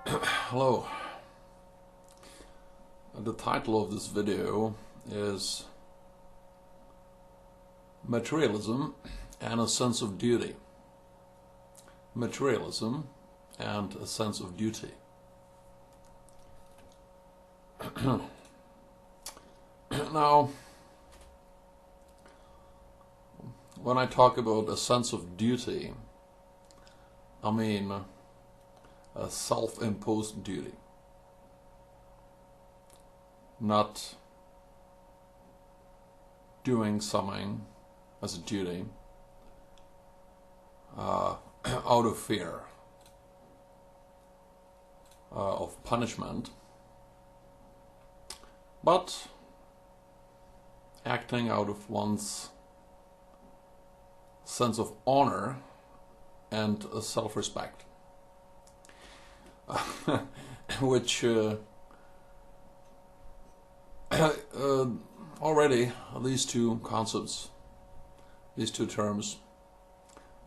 Hello. The title of this video is Materialism and a Sense of Duty. Materialism and a Sense of Duty. Now, when I talk about a sense of duty, I mean a self-imposed duty, not doing something as a duty out of fear of punishment, but acting out of one's sense of honor and self-respect. Which already these two concepts, these two terms,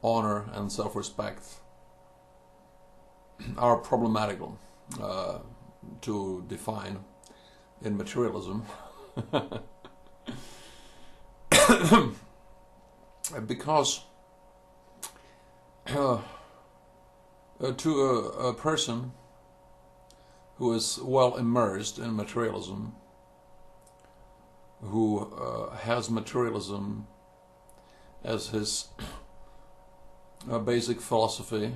honor and self-respect, are problematical to define in materialism. Because to a person who is well immersed in materialism, who has materialism as his basic philosophy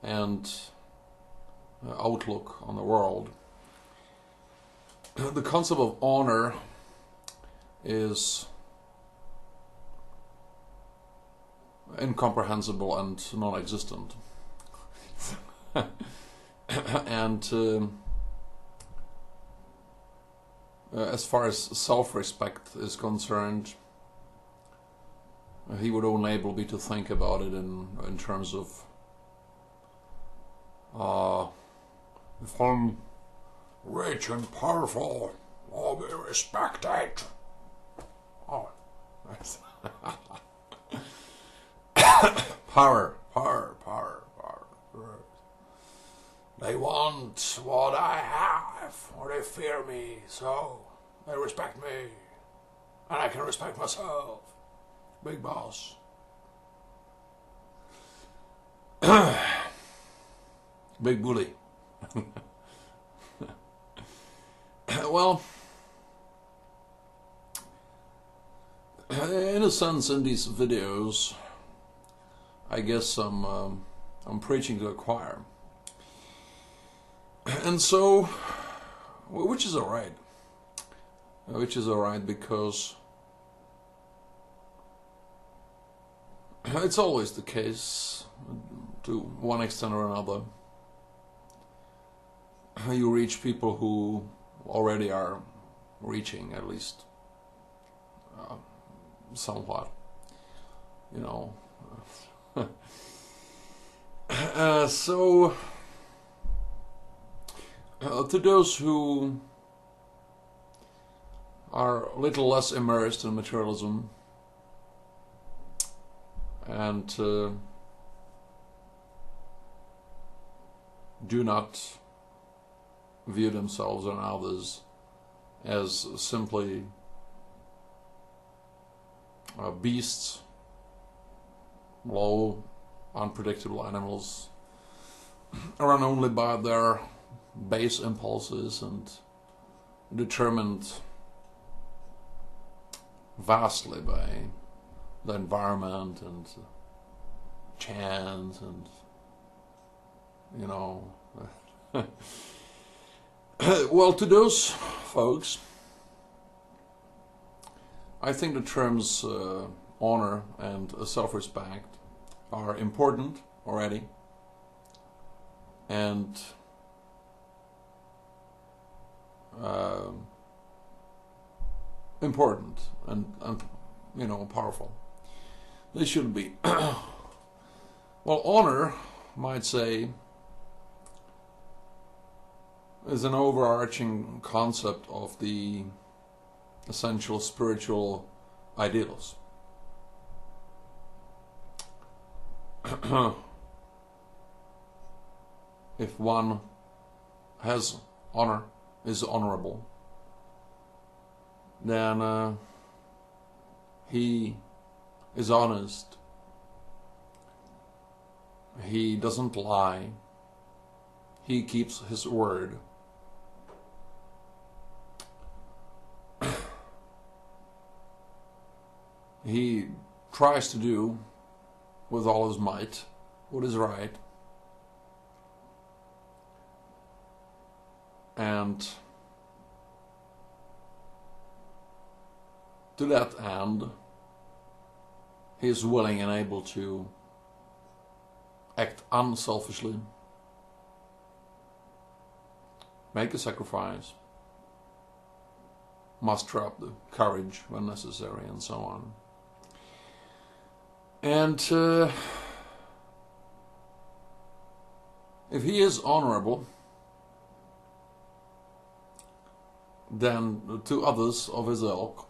and outlook on the world, the concept of honor is incomprehensible and non-existent. And as far as self-respect is concerned, he would enable me to think about it in terms of if I'm rich and powerful, I'll be respected. Oh, nice. Power. They want what I have, or they fear me, so they respect me, and I can respect myself. Big boss. Big bully. Well, in a sense, in these videos, I guess I'm preaching to the choir, and so, which is alright. Because it's always the case, to one extent or another. You reach people who already are reaching, at least somewhat, you know. So to those who are a little less immersed in materialism and do not view themselves and others as simply beasts, low, unpredictable animals, run only by their base impulses and determined vastly by the environment and chance and, you know. Well, to those folks, I think the terms honor and self-respect are important already, and important and you know, powerful. They should be. Well, honor, might say, is an overarching concept of the essential spiritual ideals. if one has honor, is honorable, then he is honest. He doesn't lie. He keeps his word. He tries to do with all his might what is right. And to that end, he is willing and able to act unselfishly, make a sacrifice, muster up the courage when necessary, and so on. And if he is honorable, then to others of his ilk,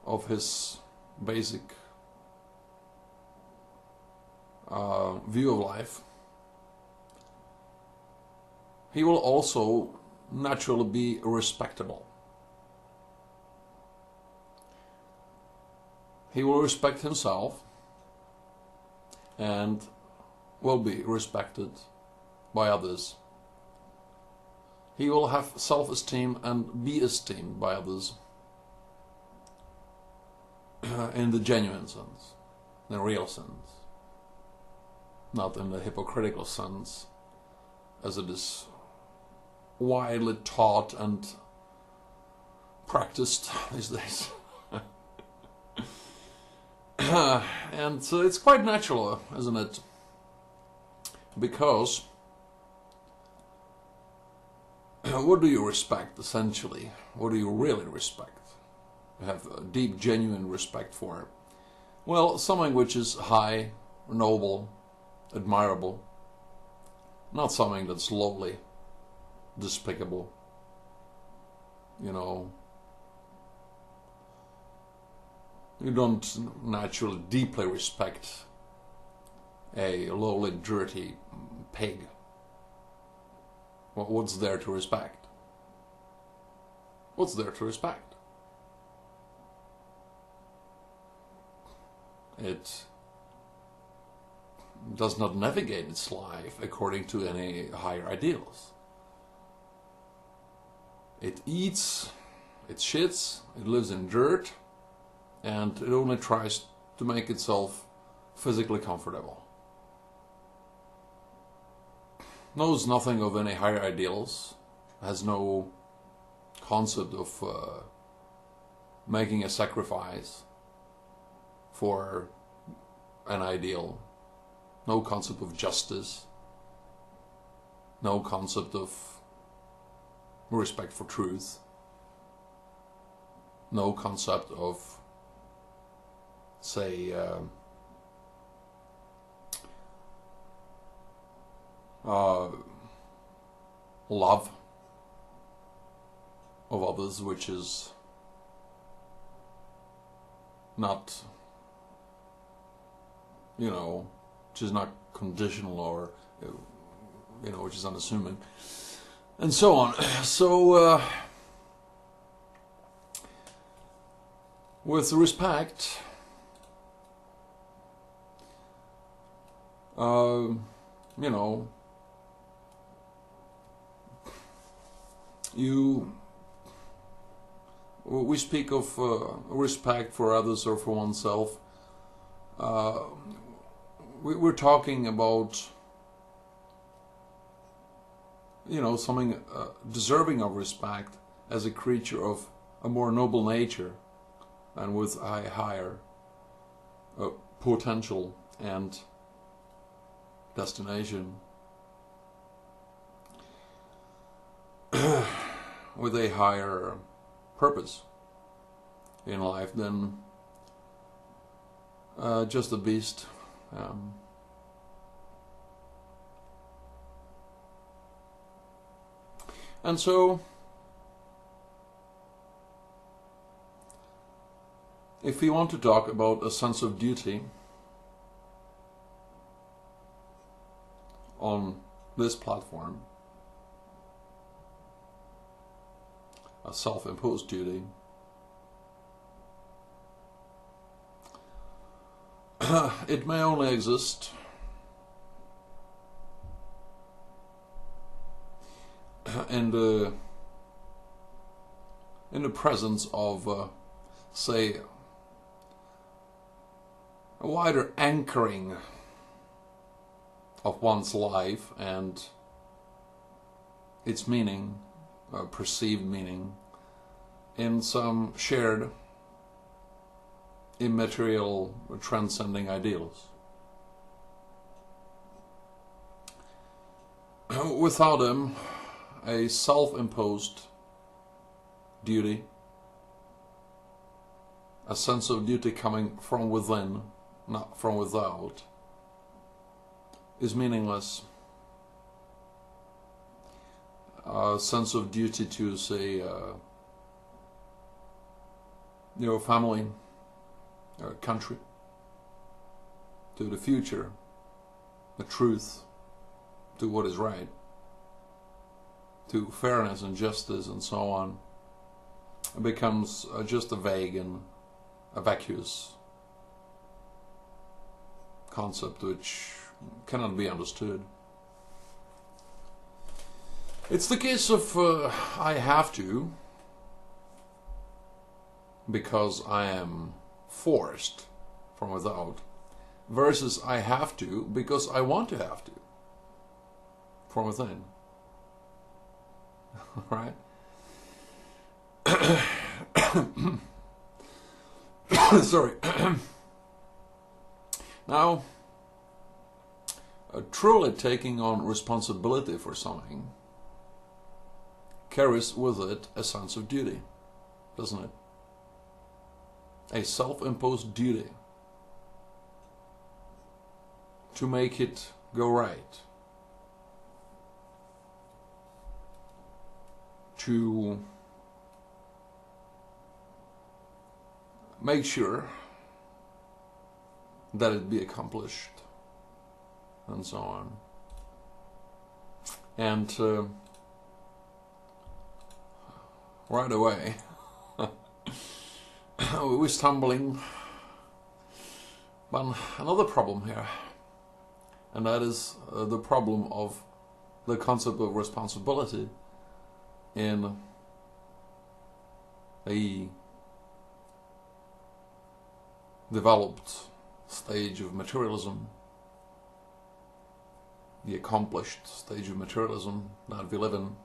of his basic view of life, he will also naturally be respectable. He will respect himself and will be respected by others. He will have self-esteem and be esteemed by others in the genuine sense, the real sense, not in the hypocritical sense as it is widely taught and practiced these days. And so it's quite natural, isn't it? Because what do you respect, essentially? What do you really respect? Have a deep, genuine respect for? Well, something which is high, noble, admirable. Not something that's lowly, despicable. You know, you don't naturally deeply respect a lowly, dirty pig. Well, what's there to respect? What's there to respect? It does not navigate its life according to any higher ideals. It eats, it shits, it lives in dirt, and it only tries to make itself physically comfortable. Knows nothing of any higher ideals, has no concept of making a sacrifice for an ideal, no concept of justice, no concept of respect for truth, no concept of, say, love of others, which is not, which is not conditional or, which is unassuming, and so on. So, with respect, we speak of respect for others or for oneself. We're talking about, something deserving of respect as a creature of a more noble nature and with a higher potential and destination, with a higher purpose in life than just a beast. And so, if we want to talk about a sense of duty on this platform, a self-imposed duty, it may only exist in the presence of, say, a wider anchoring of one's life and its meaning, perceived meaning, in some shared immaterial transcending ideals. Without them, a self-imposed duty, a sense of duty coming from within, not from without, is meaningless. A sense of duty to, say, family, country, to the future, the truth, to what is right, to fairness and justice and so on, it becomes just a vague and a vacuous concept which cannot be understood. It's the case of I have to, because I am forced from without, versus I have to because I want to have to from within. Right? Sorry. Now, truly taking on responsibility for something carries with it a sense of duty, doesn't it? A self-imposed duty to make it go right, to make sure that it be accomplished, and so on. And right away we're stumbling upon another problem here, and that is the problem of the concept of responsibility in a developed stage of materialism, the accomplished stage of materialism that we live in.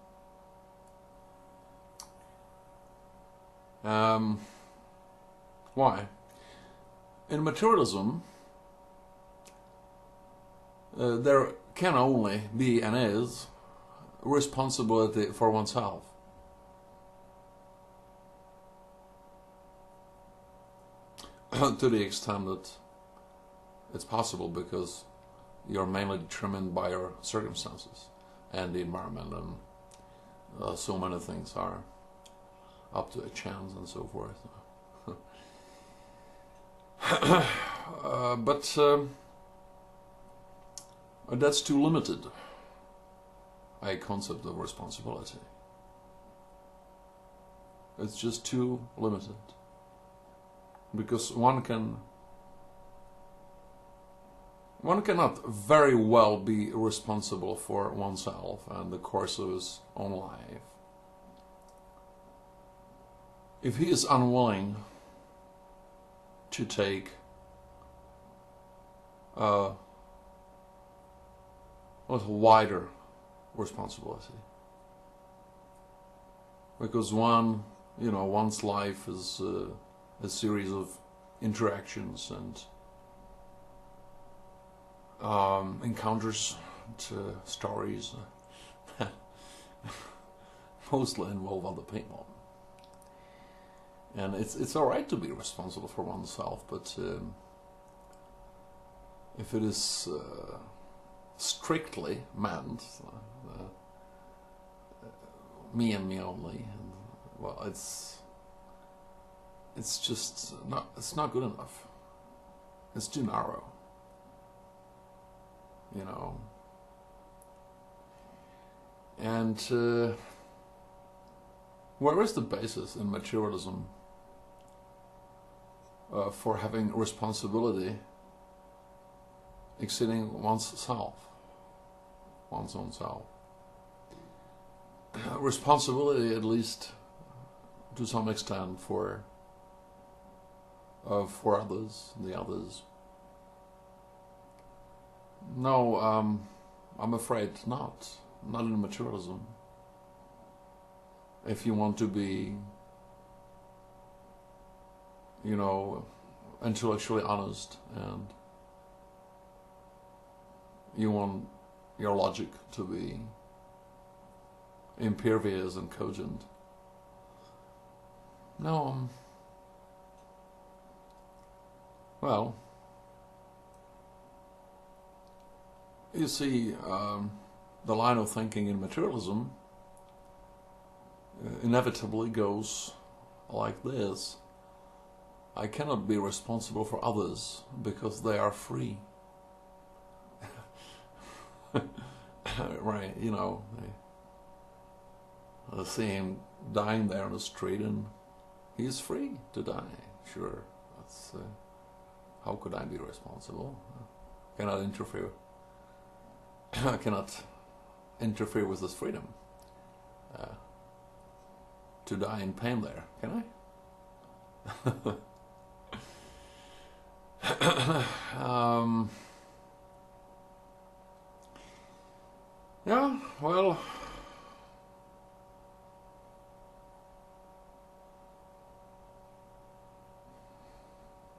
Why? In materialism, there can only be and is responsibility for oneself. To the extent that it's possible, because you're mainly determined by your circumstances and the environment, and so many things are up to a chance and so forth. But that's too limited a concept of responsibility. It's just too limited, because one cannot very well be responsible for oneself and the course of his own life if he is unwilling to take a little wider responsibility. Because one's life is a series of interactions and encounters, stories mostly involve other people. And it's all right to be responsible for oneself, but if it is strictly meant me and me only, and, well, it's just not. It's not good enough. It's too narrow. And where is the basis in materialism for having responsibility exceeding one's self, one's own self? Responsibility, at least to some extent, for others, the others. No, I'm afraid not in materialism. If you want to be, you know, intellectually honest, and you want your logic to be impervious and cogent. No, well, you see, the line of thinking in materialism inevitably goes like this: I cannot be responsible for others because they are free. Right, you know, I see him dying there on the street, and he's free to die. Sure, that's how could I be responsible? I cannot interfere. I cannot interfere with his freedom to die in pain there, can I? Yeah, well,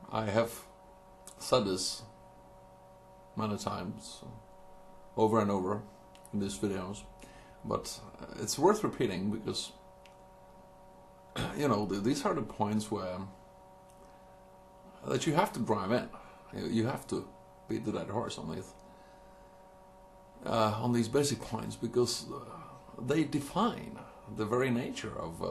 I have said this many times, over and over in these videos, but it's worth repeating because, you know, these are the points where that you have to drive in. You have to beat the dead horse on these basic points, because they define the very nature of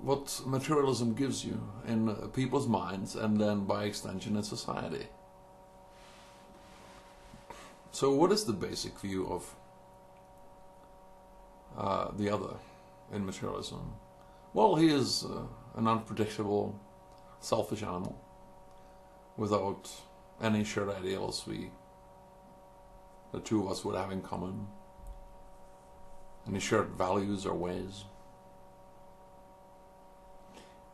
what materialism gives you in people's minds, and then by extension in society. So what is the basic view of the other in materialism? Well, he is an unpredictable, selfish animal without any shared ideals the two of us would have in common, any shared values or ways.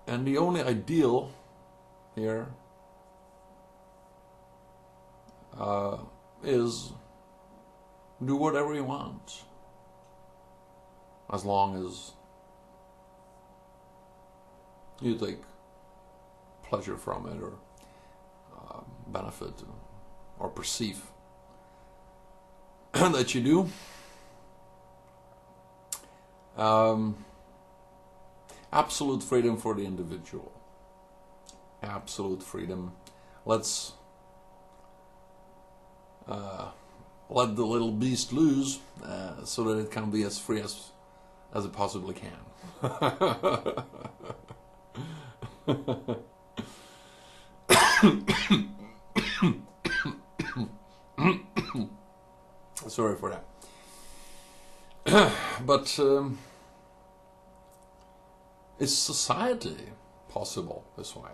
And the only ideal here is do whatever you want, as long as you take pleasure from it, or benefit, or perceive that you do. Absolute freedom for the individual. Absolute freedom. Let's let the little beast loose, so that it can be as free as it possibly can. Sorry for that. But is society possible this way?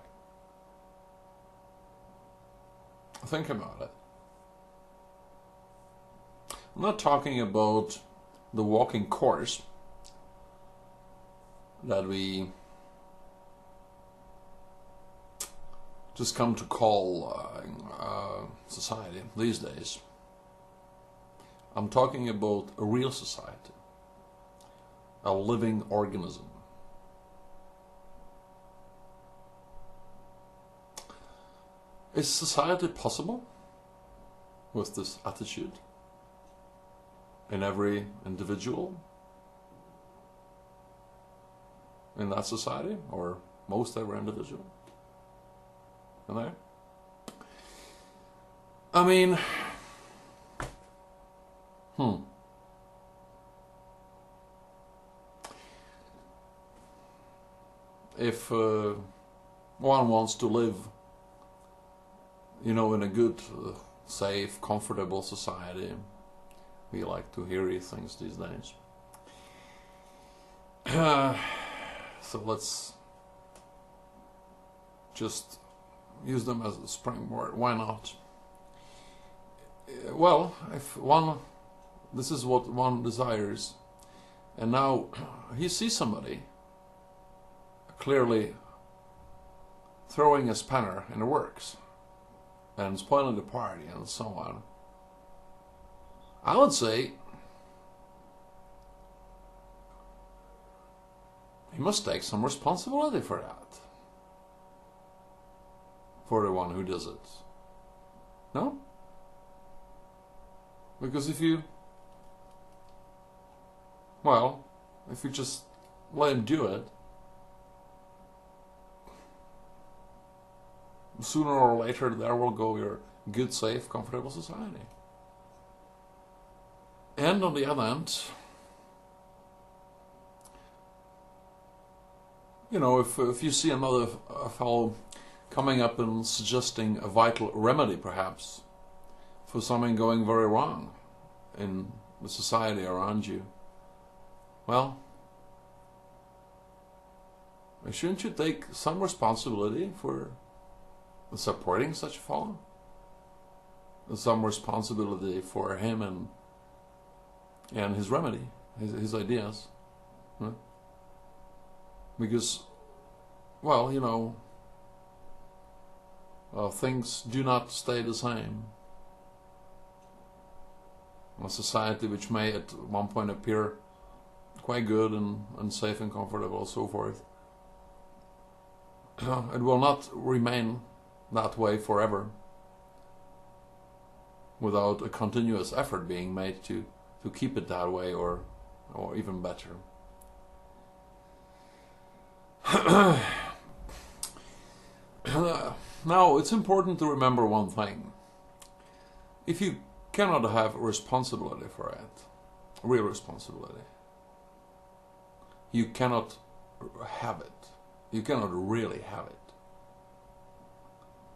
Think about it. I'm not talking about the walking course that we just come to call society these days. I'm talking about a real society, a living organism. Is society possible with this attitude in every individual in that society, or most every individual in there? I mean, if one wants to live, you know, in a good, safe, comfortable society We like to hear these things these days. So let's just use them as a springboard. Why not? Well, if one, this is what one desires, and now he sees somebody clearly throwing a spanner in the works and spoiling the party and so on, I would say he must take some responsibility for that, for the one who does it. No? Because if you just let him do it, sooner or later there will go your good, safe, comfortable society. And on the other hand, you know, if you see another fellow coming up and suggesting a vital remedy, perhaps, for something going very wrong in the society around you, well, shouldn't you take some responsibility for supporting such a fellow? Some responsibility for him and his remedy, his ideas. Huh? Because, well, you know, things do not stay the same. A society which may at one point appear quite good and safe and comfortable and so forth, it will not remain that way forever without a continuous effort being made to keep it that way, or even better. Now, it's important to remember one thing. If you cannot have responsibility for it, real responsibility, you cannot have it. You cannot really have it.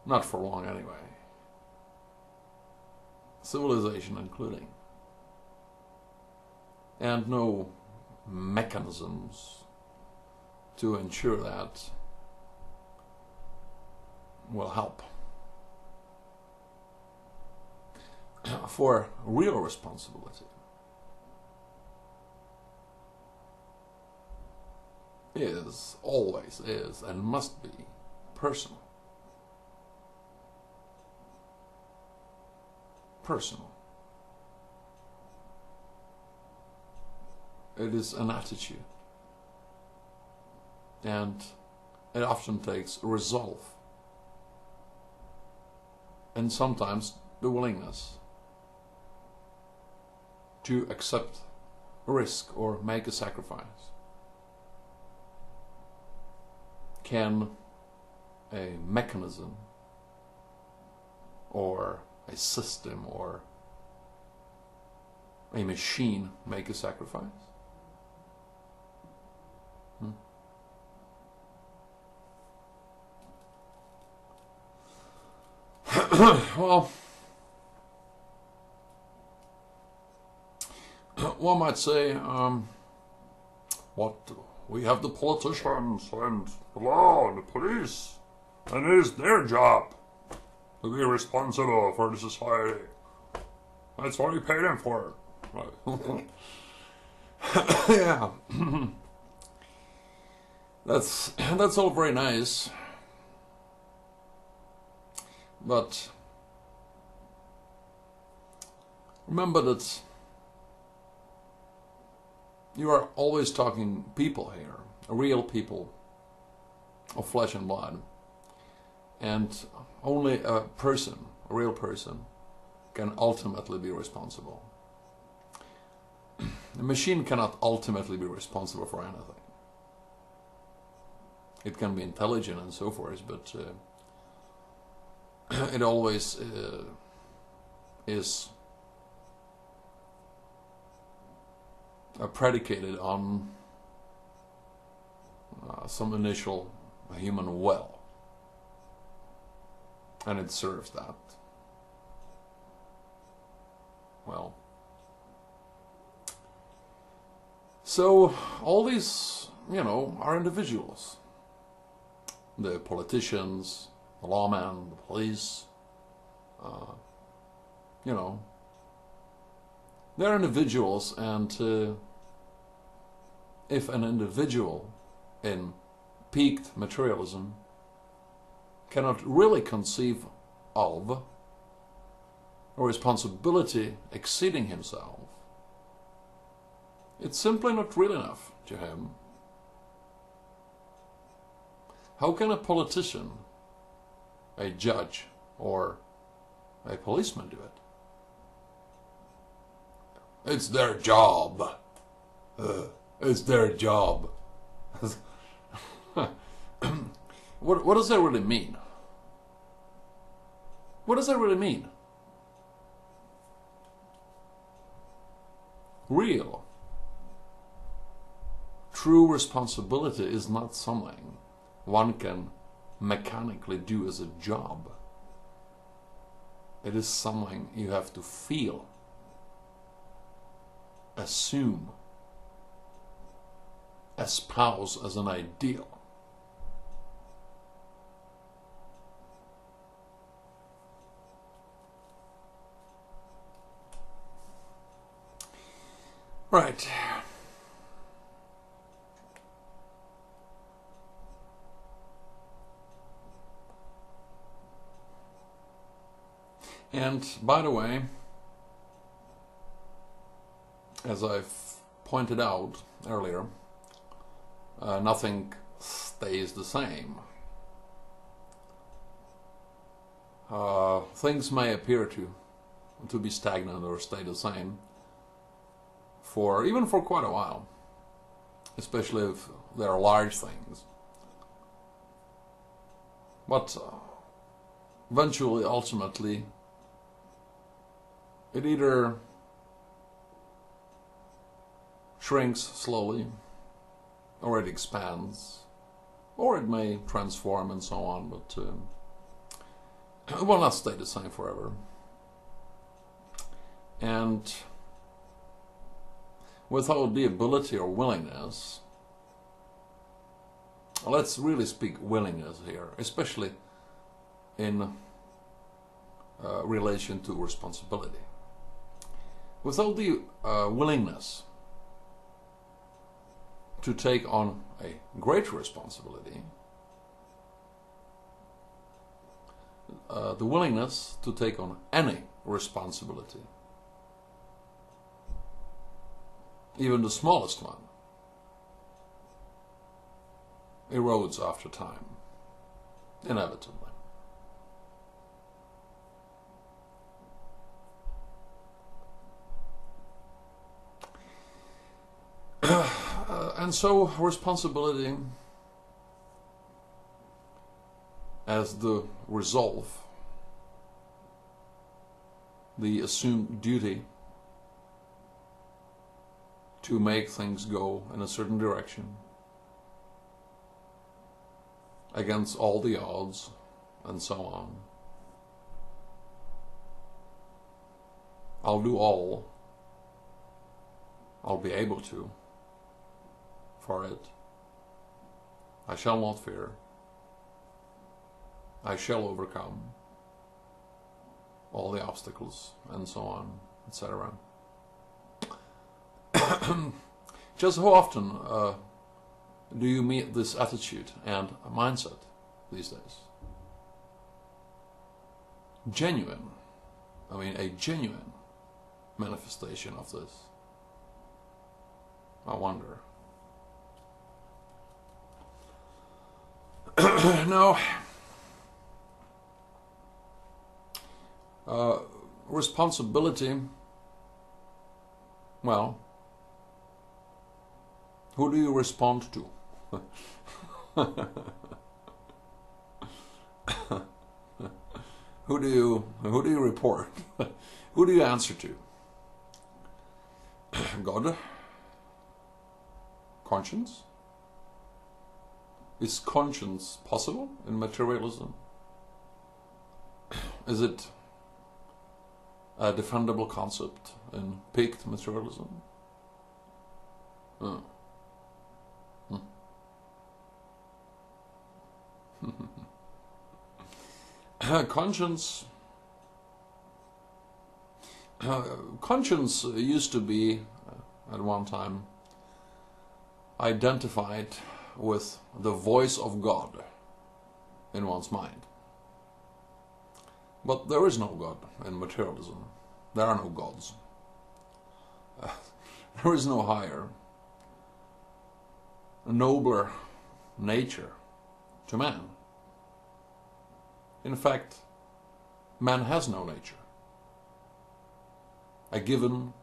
Not for long anyway. Civilization including. And no mechanisms to ensure that will help. For real responsibility always is and must be personal. Personal. It is an attitude, and it often takes resolve and sometimes the willingness to accept a risk or make a sacrifice. Can a mechanism or a system or a machine make a sacrifice? Well, one might say, what we have the politicians and the law and the police, and it is their job to be responsible for the society. That's what we pay them for. Yeah. That's all very nice. But remember that you are always talking people here, real people of flesh and blood. And only a person, a real person, can ultimately be responsible. A machine cannot ultimately be responsible for anything. It can be intelligent and so forth, but it always is predicated on some initial human will, and it serves that. Well, So all these, are individuals. The politicians, the lawmen, the police, you know, they're individuals, and if an individual in peaked materialism cannot really conceive of a responsibility exceeding himself, it's simply not real enough to him. How can a politician, a judge, or a policeman do it? It's their job. It's their job. What does that really mean? What does that really mean? Real, true responsibility is not something one can mechanically do as a job. It is something you have to feel, assume, espouse as an ideal. Right. And by the way, as I've pointed out earlier, nothing stays the same. Things may appear to be stagnant or stay the same even for quite a while, especially if they are large things. But eventually, ultimately, it either shrinks slowly, or it expands, or it may transform and so on, but it will not stay the same forever. And without the ability or willingness, let's really speak willingness here, especially in relation to responsibility. Without the willingness to take on a greater responsibility, the willingness to take on any responsibility, even the smallest one, erodes after time, inevitably. And so responsibility as the resolve, the assumed duty to make things go in a certain direction against all the odds and so on. I'll do all I'll be able to for it. I shall not fear. I shall overcome all the obstacles and so on, etc. Just how often do you meet this attitude and mindset these days? Genuine. I mean, a genuine manifestation of this. I wonder. Now, responsibility, well, who do you respond to? Who do you report? Who do you answer to? God? Conscience? Is conscience possible in materialism? Is it a defendable concept in peaked materialism? Uh. Conscience. Conscience used to be, at one time, identified with the voice of God in one's mind. But there is no God in materialism. There are no gods. There is no higher, nobler nature to man. In fact, man has no nature. A given,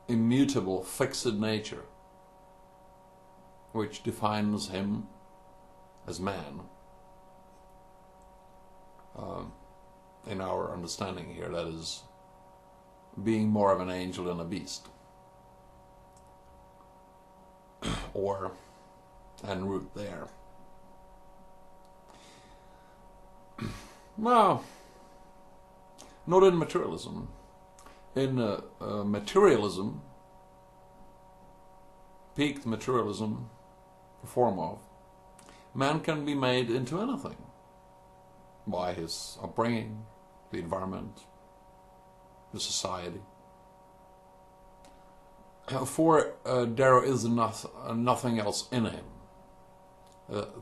immutable, fixed nature, which defines him as man. In our understanding here, that is, being more of an angel than a beast. Or, en route there. No, not in materialism. In materialism, peaked materialism, a form of, man can be made into anything by his upbringing, the environment, the society. For there is nothing else in him.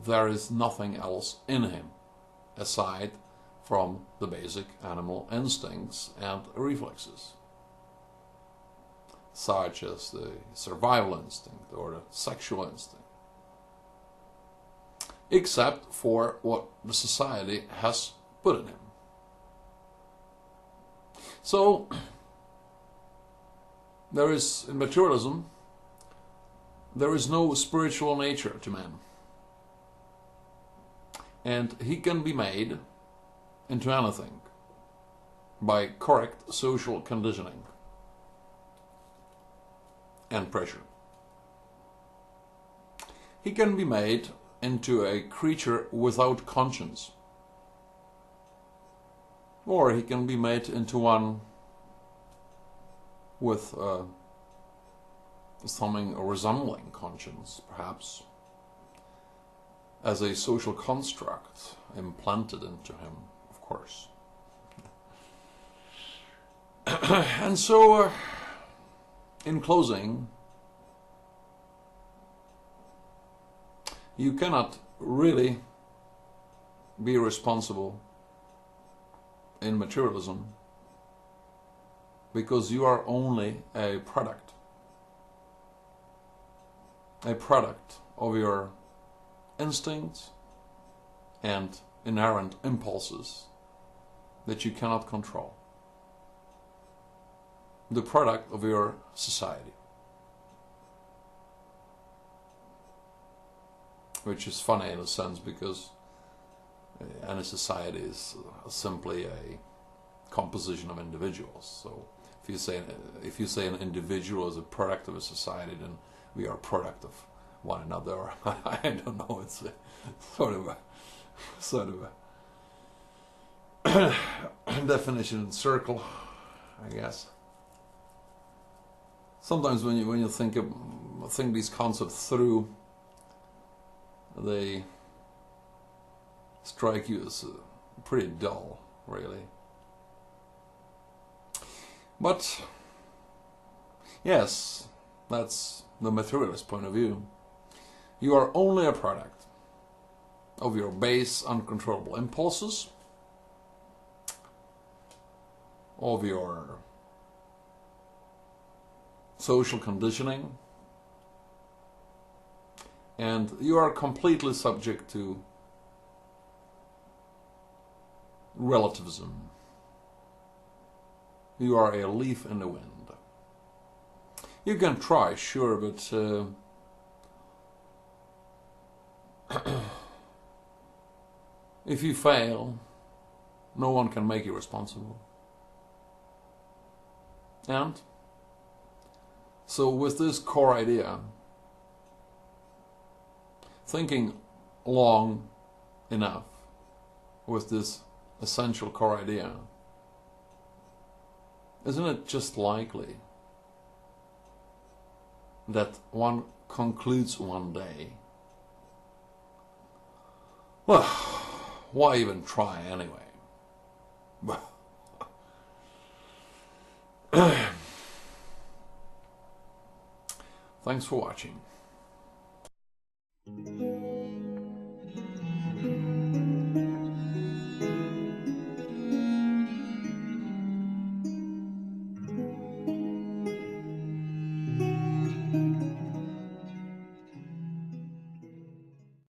There is nothing else in him aside from the basic animal instincts and reflexes, such as the survival instinct or the sexual instinct, except for what the society has put in him. So, there is, in materialism, there is no spiritual nature to man. And he can be made into anything by correct social conditioning and pressure. He can be made into a creature without conscience, or he can be made into one with something resembling conscience, perhaps, as a social construct implanted into him, of course. And so, in closing, you cannot really be responsible in materialism because you are only a product of your instincts and inherent impulses that you cannot control. The product of your society. Which is funny in a sense because any society is simply a composition of individuals. So if you say an individual is a product of a society, then we are a product of one another. Or I don't know. It's a, sort of a definition in circle, I guess. Sometimes when you think these concepts through, they strike you as pretty dull, really. But yes, that's the materialist point of view. You are only a product of your base, uncontrollable impulses, of your social conditioning, and you are completely subject to relativism. You are a leaf in the wind. You can try, sure, but if you fail, no one can make you responsible. And so with this core idea, thinking long enough with this essential core idea, isn't it just likely that one concludes one day. Well, why even try anyway? Thanks for watching.